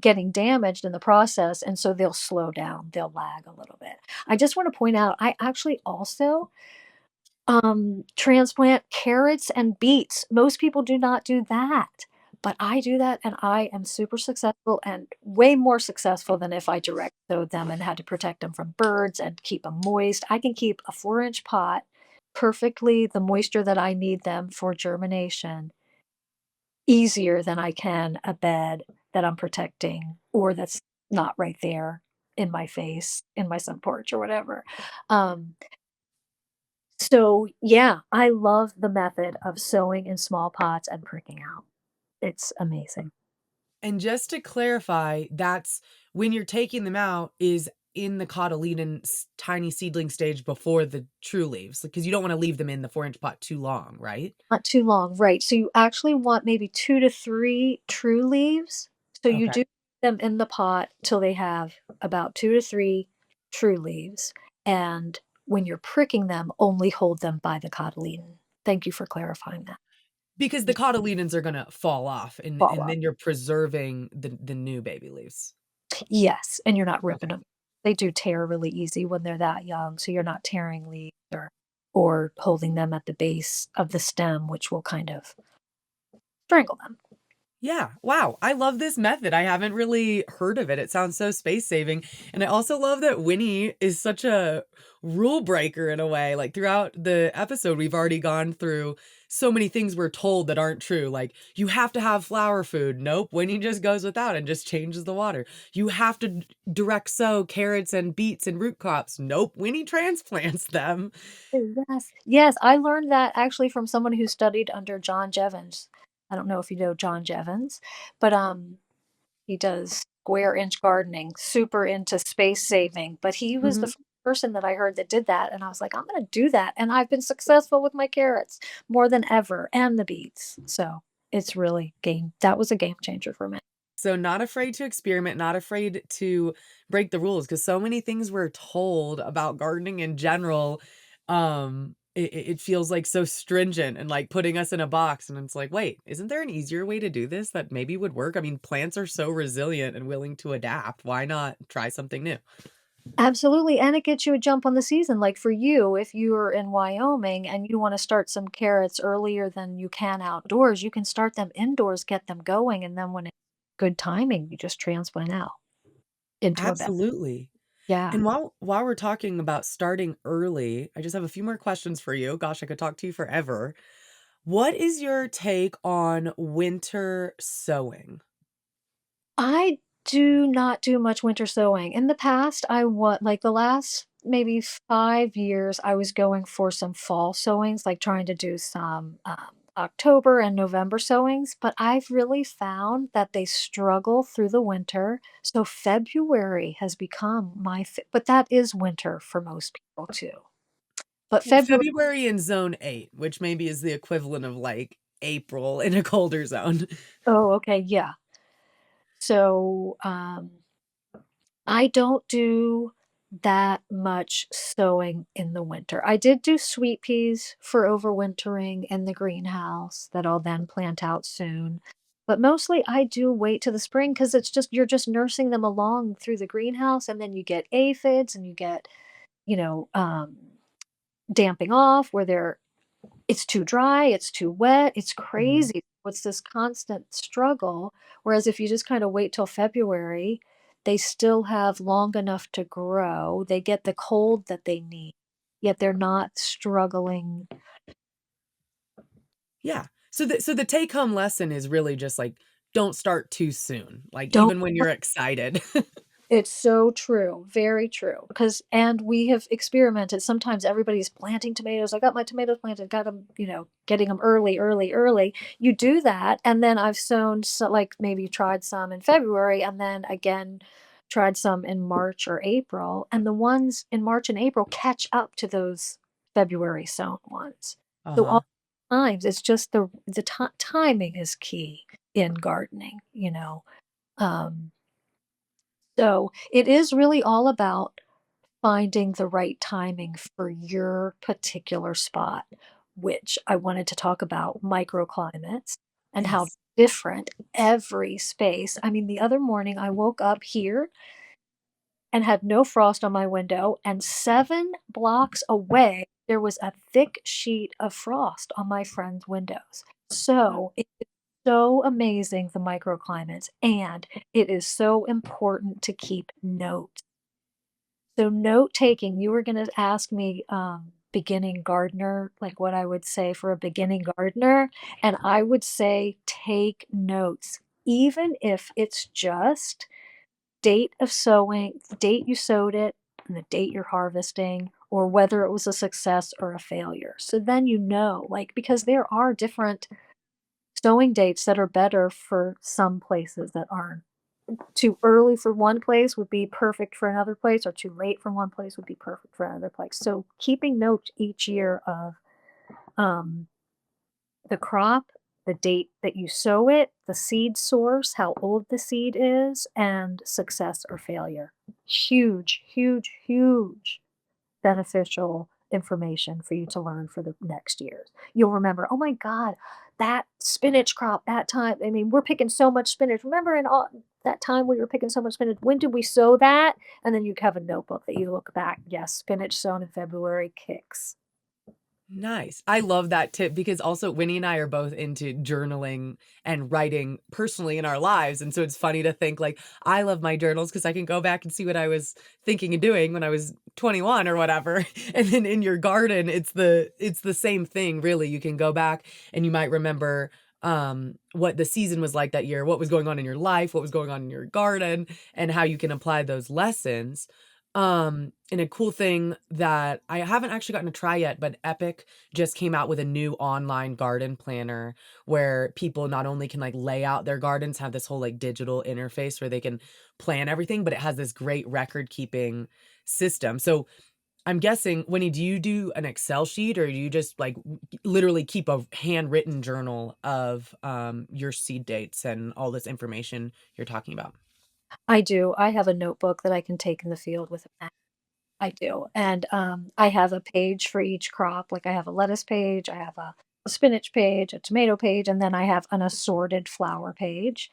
getting damaged in the process, and so they'll slow down, they'll lag a little bit. I just want to point out, I actually also transplant carrots and beets. Most people do not do that, but I do that and I am super successful and way more successful than if I direct sowed them and had to protect them from birds and keep them moist. I can keep a 4-inch pot perfectly the moisture that I need them for germination easier than I can a bed that I'm protecting or that's not right there in my face, in my sun porch or whatever. Um, so yeah, I love the method of sowing in small pots and pricking out. It's amazing. and just to clarify, that's when you're taking them out is in the cotyledon tiny seedling stage before the true leaves, because you don't wanna leave them in the 4-inch pot too long, right? Not too long, right. So you actually want maybe 2 to 3 true leaves. So you Okay. do them in the pot till they have about 2 to 3 true leaves, and when you're pricking them, only hold them by the cotyledon. Thank you for clarifying that. Because the Yeah, cotyledons are gonna fall off fall and off. then you're preserving the new baby leaves. Yes, and you're not ripping Okay. them. They do tear really easy when they're that young, so you're not tearing leaves or holding them at the base of the stem, which will kind of strangle them. Yeah. Wow. I love this method. I haven't really heard of it. It sounds so space saving. And I also love that Winnie is such a rule breaker in a way. Like throughout the episode, we've already gone through so many things we're told that aren't true. Like, you have to have flower food. Nope. Winnie just goes without and just changes the water. You have to direct sow carrots and beets and root crops. Nope. Winnie transplants them. Yes. Yes, I learned that actually from someone who studied under John Jevons. I don't know if you know John Jevons, but, he does square inch gardening, super into space saving, but he was the Mhm. first person that I heard that did that, and I was like, "I'm gonna do that," and I've been successful with my carrots more than ever, and the beets, so it's really game that was a game changer for me. So not afraid to experiment, not afraid to break the rules, because so many things we're told about gardening in general, it feels like so stringent and like putting us in a box. And it's like, wait, isn't there an easier way to do this that maybe would work? I mean, plants are so resilient and willing to adapt. Why not try something new? Absolutely, and it gets you a jump on the season, like, for you, if you're in Wyoming and you wanna start some carrots earlier than you can outdoors, you can start them indoors, get them going, and then when it's good timing, you just transplant out into a bed. Absolutely. Yeah. And while we're talking about starting early, I just have a few more questions for you. Gosh, I could talk to you forever. What is your take on winter sowing? I do not do much winter sowing. In the past, I what like the last maybe 5 years, I was going for some fall sowings, like trying to do some October and November sowings, but I've really found that they struggle through the winter. So February has become but that is winter for most people too. But Well, February, February in zone 8, which maybe is the equivalent of, like, April in a colder zone. oh, okay, yeah. So I don't do that much sowing in the winter. I did do sweet peas for overwintering in the greenhouse that I'll then plant out soon. But mostly I do wait to the spring because it's just you're just nursing them along through the greenhouse and then you get aphids and you get, you know, damping off where they're it's too dry, it's too wet, it's Mhm. crazy. It's this constant struggle, whereas if you just kinda wait till February, they still have long enough to grow, they get the cold that they need, yet they're not struggling. Yeah. So the take home lesson is really just, like, don't start too soon, like, Don't even when you're excited. It's so true, very true. Because and we have experimented, sometimes everybody's planting tomatoes, "I got my tomatoes planted, got them," getting them early, early, early. You do that, and then I've sown like, maybe tried some in February, and then again tried some in March or April, and the ones in March and April catch up to those February sown ones. So Uh-huh. all times, it's just the timing is key in gardening, you know? Um so it is really all about finding the right timing for your particular spot, which I wanted to talk about microclimates and how Yes. different every space. I mean, the other morning I woke up here and had no frost on my window, and 7 blocks away, there was a thick sheet of frost on my friend's windows. So it's so amazing, the microclimates, and it is so important to keep notes. So note taking, you were gonna ask me, beginning gardener, like what I would say for a beginning gardener, and I would say take notes, even if it's just date of sowing, the date you sowed it, and the date you're harvesting, or whether it was a success or a failure. So then you know, like, because there are different sowing dates that are better for some places that aren't. Too early for one place would be perfect for another place, or too late for one place would be perfect for another place. So keeping note each year of um, the crop, the date that you sow it, the seed source, how old the seed is, and success or failure. Huge, huge, huge beneficial information for you to learn for the next years. You'll remember, oh my God, that spinach crop that time. I mean, we're picking so much spinach. Remember in all that time we were picking so much spinach? When did we sow that? And then you have a notebook that you look back. Yes, spinach sown in February kicks. Nice. I love that tip because also Winnie and I are both into journaling and writing personally in our lives. And so it's funny to think like I love my journals because I can go back and see what I was thinking and doing when I was 21 or whatever. And then in your garden, it's the same thing, really. You can go back and you might remember what the season was like that year, what was going on in your life, what was going on in your garden, and how you can apply those lessons. And a cool thing that I haven't actually gotten to try yet, but Epic just came out with a new online garden planner where people not only can like lay out their gardens, have this whole like digital interface where they can plan everything, but it has this great record keeping system. So I'm guessing, Winnie, do you do an Excel sheet or do you just like literally keep a handwritten journal of your seed dates and all this information you're talking about? I do. I have a notebook that I can take in the field with me. I do. And I have a page for each crop. Like I have a lettuce page, I have a spinach page, a tomato page, and then I have an assorted flower page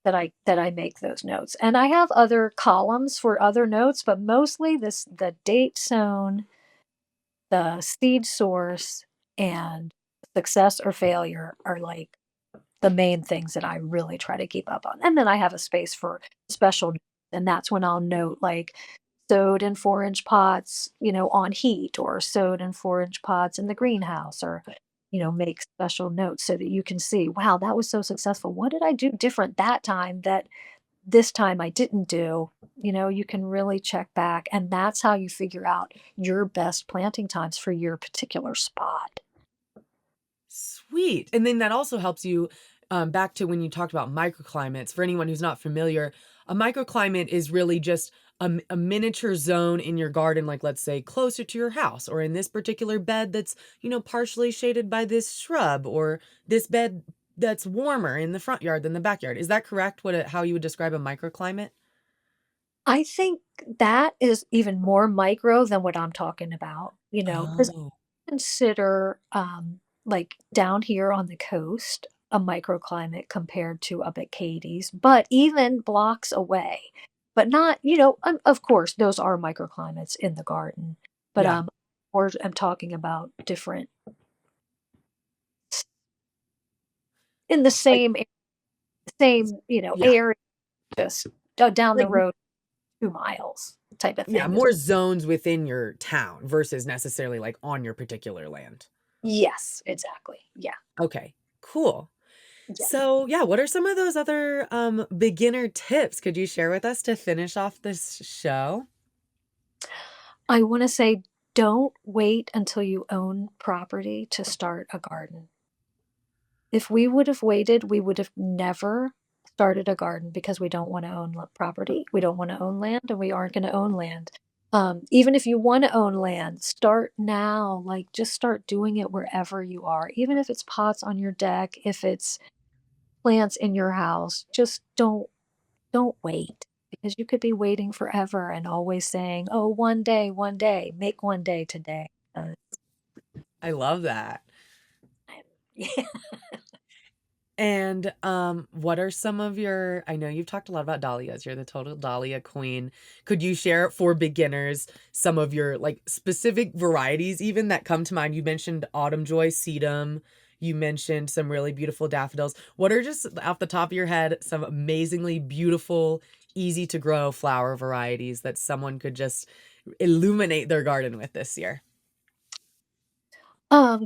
that I make those notes. And I have other columns for other notes, but mostly the date sown, the seed source, and success or failure are like the main things that I really try to keep up on. And then I have a space for special notes, and that's when I'll note like sowed in 4-inch pots, on heat, or sowed in 4-inch pots in the greenhouse, or make special notes so that you can see, wow, that was so successful. What did I do different that time that this time I didn't do? You can really check back, and that's how you figure out your best planting times for your particular spot. Sweet. And then that also helps you back to when you talked about microclimates. For anyone who's not familiar, a microclimate is really just a miniature zone in your garden, like let's say closer to your house, or in this particular bed that's, partially shaded by this shrub, or this bed that's warmer in the front yard than the backyard. Is that correct? How you would describe a microclimate? I think that is even more micro than what I'm talking about, because Oh, consider, like down here on the coast, a microclimate compared to up at Katie's, but even blocks away. But not, of course, those are microclimates in the garden, but yeah. or I'm talking about different in the Like, same, yeah. area, just down the Like, road 2 miles type of yeah, thing. more zones within your town versus necessarily like on your particular land. Yes, exactly. Yeah, Okay, cool. yeah. So, yeah, what are some of those other beginner tips could you share with us to finish off this show? I want to say don't wait until you own property to start a garden. If we would have waited, we would have never started a garden because we don't want to own property. We don't want to own land, and we aren't going to own land. Even if you want to own land, start now. Like just start doing it wherever you are, even if it's pots on your deck, if it's plants in your house. Just don't wait because you could be waiting forever and always saying, "Oh, one day, make one day today." I love that. Yeah. And what are some of your, I know you've talked a lot about dahlias. You're the total dahlia queen. Could you share for beginners some of your like specific varieties even that come to mind? You mentioned autumn joy sedum. You mentioned some really beautiful daffodils. What are just off the top of your head some amazingly beautiful, easy to grow flower varieties that someone could just illuminate their garden with this year?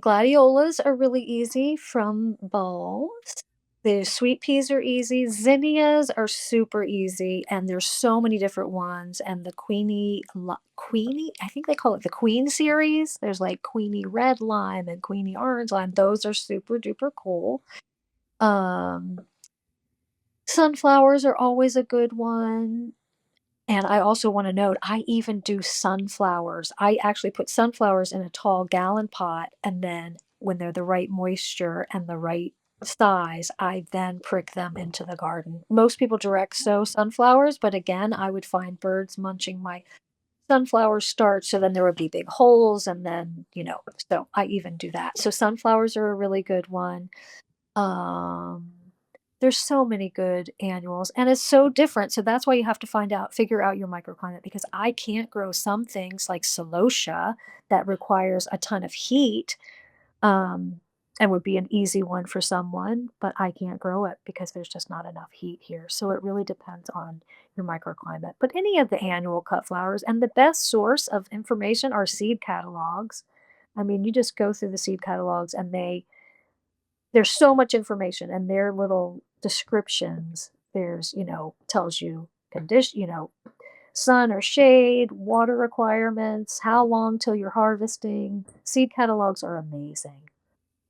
Gladiolas are really easy from bulbs. The sweet peas are easy. Zinnias are super easy, and there's so many different ones. And the Queenie, I think they call it the Queen series. There's like Queenie red lime and Queenie orange lime. Those are super duper cool. Um, Sunflowers are always a good one. And I also want to note, I even do sunflowers. I actually put sunflowers in a tall gallon pot, and then when they're the right moisture and the right size, I then prick them into the garden. Most people direct sow sunflowers, but again, I would find birds munching my sunflower starch, so then there would be big holes, and then, so I even do that. So sunflowers are a really good one. Um, There's so many good annuals, and it's so different, so that's why you have to figure out your microclimate, because I can't grow some things like celosia that requires a ton of heat, um, and would be an easy one for someone, but I can't grow it because there's just not enough heat here, so it really depends on your microclimate. But any of the annual cut flowers, and the best source of information are seed catalogs. I mean, you just go through the seed catalogs and there's so much information and their little descriptions. There's, tells you condition, sun or shade, water requirements, how long till you're harvesting. Seed catalogs are amazing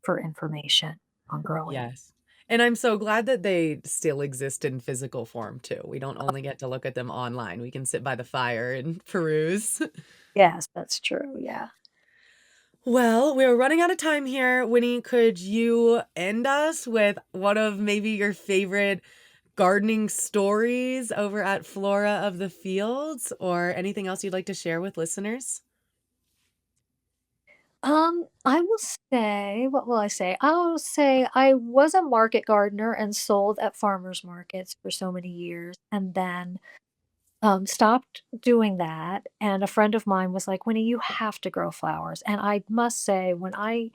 for information on growing. Yes. And I'm so glad that they still exist in physical form too. We don't only get to look at them online. We can sit by the fire and peruse. Yes, that's true. Yeah. Well, we're running out of time here. Winnie, could you end us with one of maybe your favorite gardening stories over at Flora of the Fields or anything else you'd like to share with listeners? I will say, what will I say? I will say I was a market gardener and sold at farmers markets for so many years, and then stopped doing that. And a friend of mine was like, Winnie, you have to grow flowers. And I must say, when I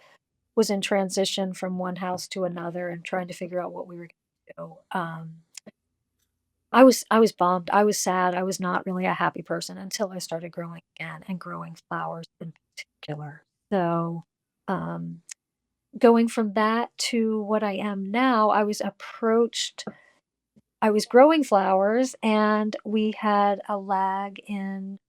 was in transition from one house to another and trying to figure out what we were going to do, I was bummed. I was sad. I was not really a happy person until I started growing again and growing flowers in particular. So, um, going from that to what I am now, I was growing flowers and we had a lag in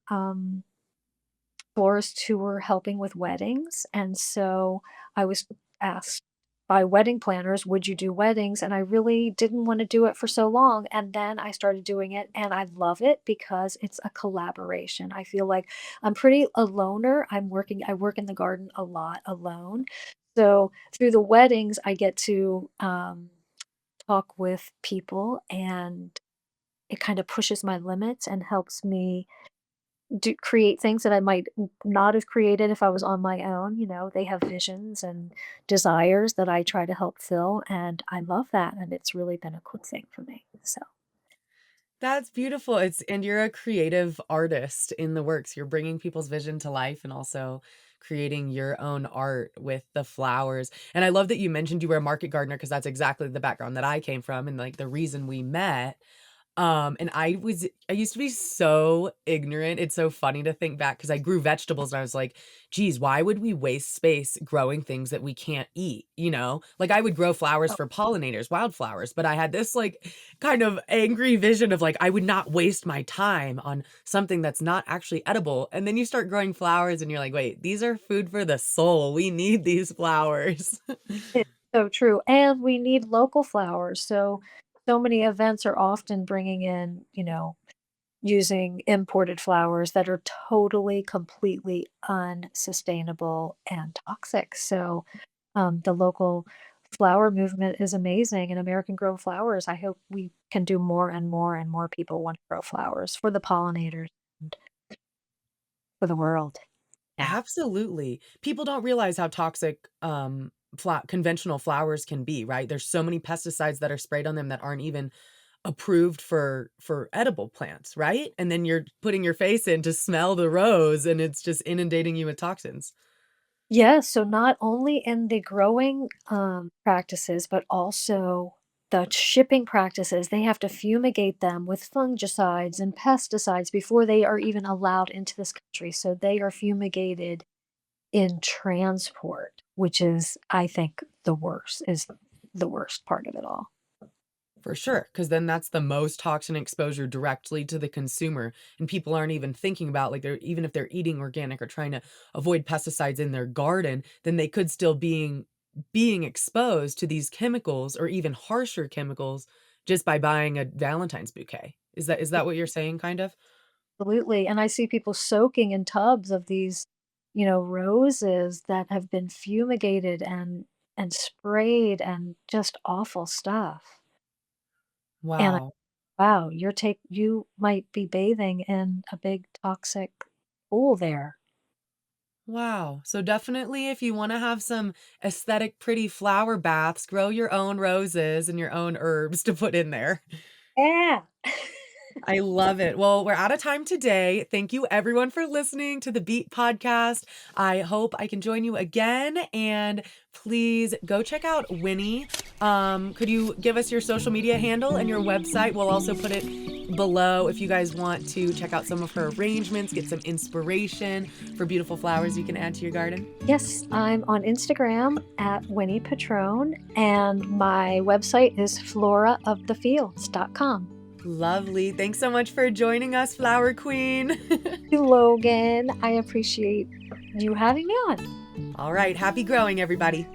florists who were helping with weddings. And so I was asked by wedding planners, would you do weddings? And I really didn't want to do it for so long. And then I started doing it and I love it because it's a collaboration. I feel like I'm pretty a loner. I work in the garden a lot alone. So through the weddings, I get to talk with people and it kind of pushes my limits and helps me create things that I might not have created if I was on my own. They have visions and desires that I try to help fill, and I love that, and it's really been a cool thing for me. So, That's beautiful. And you're a creative artist in the works. You're bringing people's vision to life and also creating your own art with the flowers. And I love that you mentioned you were a market gardener because that's exactly the background that I came from and like the reason we met. And I used to be so ignorant. It's so funny to think back because I grew vegetables and I was like, geez, why would we waste space growing things that we can't eat? Like I would grow flowers oh, for pollinators, wildflowers, but I had this like kind of angry vision of like, I would not waste my time on something that's not actually edible. And then you start growing flowers and you're like, wait, these are food for the soul. We need these flowers. it's so true, and we need local flowers. So many events are often bringing in, using imported flowers that are totally, completely unsustainable and toxic. So, the local flower movement is amazing, and American Grown Flowers. I hope we can do more and more and more people want to grow flowers for the pollinators and for the world. Yeah. Absolutely. People don't realize how toxic, conventional flowers can be, right? There's so many pesticides that are sprayed on them that aren't even approved for edible plants, right? And then you're putting your face in to smell the rose, and it's just inundating you with toxins. Yeah, so not only in the growing practices, but also the shipping practices. They have to fumigate them with fungicides and pesticides before they are even allowed into this country. So they are fumigated in transport, which is, I think, is the worst part of it all. For sure, because then that's the most toxin exposure directly to the consumer, and people aren't even thinking about, like, they're even if they're eating organic or trying to avoid pesticides in their garden, then they could still being exposed to these chemicals or even harsher chemicals just by buying a Valentine's bouquet. Is that what you're saying, kind of? Absolutely. And I see people soaking in tubs of these, roses that have been fumigated and sprayed and just awful stuff. And Wow. wow, you might be bathing in a big toxic pool there. Wow. So definitely if you want to have some aesthetic, pretty flower baths, grow your own roses and your own herbs to put in there. Yeah. I love it. Well, we're out of time today. Thank you everyone for listening to the Beet Podcast. I hope I can join you again, and please go check out Winnie. Could you give us your social media handle and your website? We'll also put it below if you guys want to check out some of her arrangements, get some inspiration for beautiful flowers you can add to your garden. Yes, I'm on Instagram at Winnie Pitrone, and my website is floraofthefields.com. Lovely. Thanks so much for joining us, Flower Queen. Logan, I appreciate you having me on. All right. Happy growing, everybody.